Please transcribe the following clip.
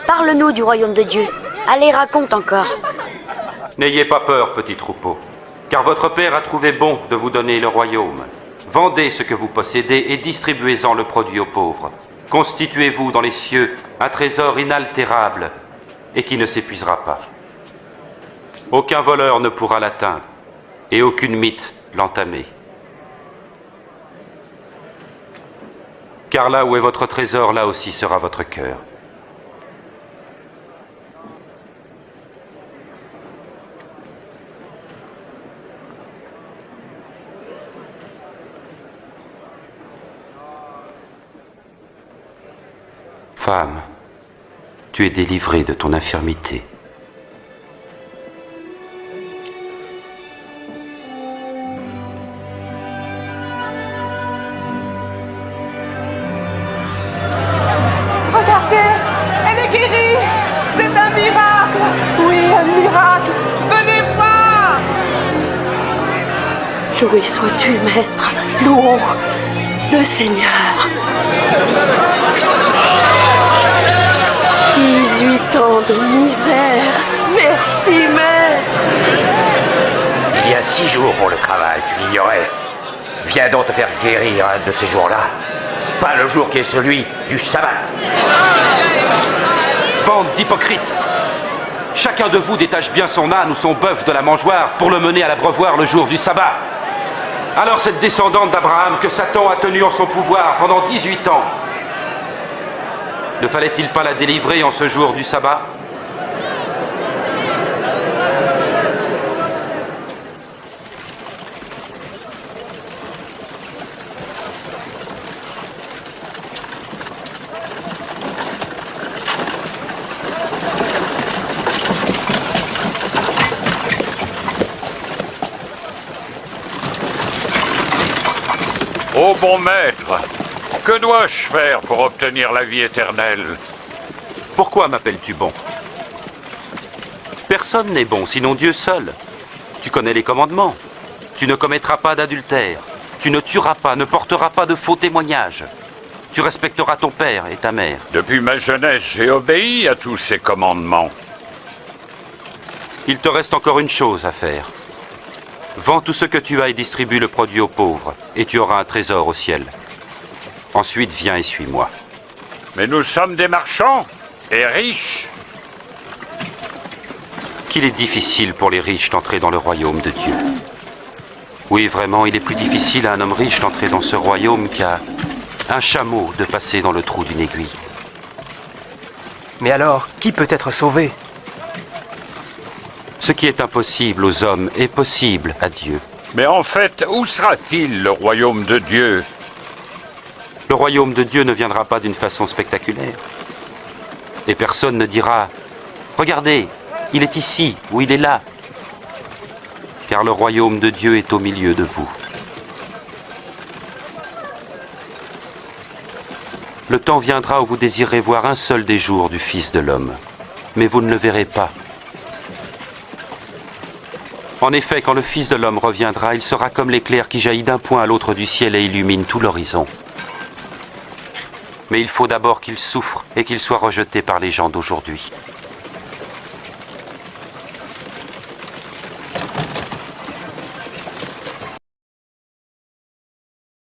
Parle-nous du royaume de Dieu. Allez, raconte encore. N'ayez pas peur, petit troupeau, car votre Père a trouvé bon de vous donner le royaume. Vendez ce que vous possédez et distribuez-en le produit aux pauvres. Constituez-vous dans les cieux un trésor inaltérable et qui ne s'épuisera pas. Aucun voleur ne pourra l'atteindre et aucune mythe l'entamer. Car là où est votre trésor, là aussi sera votre cœur. Femme, tu es délivrée de ton infirmité. Regardez, elle est guérie. C'est un miracle. Oui, un miracle. Venez voir. Loué sois-tu, Maître. Louons le Seigneur. 18 ans de misère. Merci, Maître. Il y a 6 jours pour le travail, tu l'ignorais. Viens donc te faire guérir un de ces jours-là. Pas le jour qui est celui du sabbat. Bande d'hypocrites! Chacun de vous détache bien son âne ou son bœuf de la mangeoire pour le mener à l'abreuvoir le jour du sabbat. Alors cette descendante d'Abraham que Satan a tenue en son pouvoir pendant 18 ans, ne fallait-il pas la délivrer en ce jour du sabbat? Ô bon maître, que dois-je faire pour obtenir la vie éternelle? Pourquoi m'appelles-tu bon? Personne n'est bon, sinon Dieu seul. Tu connais les commandements. Tu ne commettras pas d'adultère. Tu ne tueras pas, ne porteras pas de faux témoignages. Tu respecteras ton père et ta mère. Depuis ma jeunesse, j'ai obéi à tous ces commandements. Il te reste encore une chose à faire. Vends tout ce que tu as et distribue le produit aux pauvres, et tu auras un trésor au ciel. Ensuite, viens et suis-moi. Mais nous sommes des marchands et riches. Qu'il est difficile pour les riches d'entrer dans le royaume de Dieu. Oui, vraiment, il est plus difficile à un homme riche d'entrer dans ce royaume qu'à un chameau de passer dans le trou d'une aiguille. Mais alors, qui peut être sauvé? Ce qui est impossible aux hommes est possible à Dieu. Mais en fait, où sera-t-il le royaume de Dieu? Le royaume de Dieu ne viendra pas d'une façon spectaculaire. Et personne ne dira « Regardez, il est ici ou il est là ». Car le royaume de Dieu est au milieu de vous. Le temps viendra où vous désirerez voir un seul des jours du Fils de l'homme, mais vous ne le verrez pas. En effet, quand le Fils de l'homme reviendra, il sera comme l'éclair qui jaillit d'un point à l'autre du ciel et illumine tout l'horizon. Mais il faut d'abord qu'il souffre et qu'il soit rejeté par les gens d'aujourd'hui.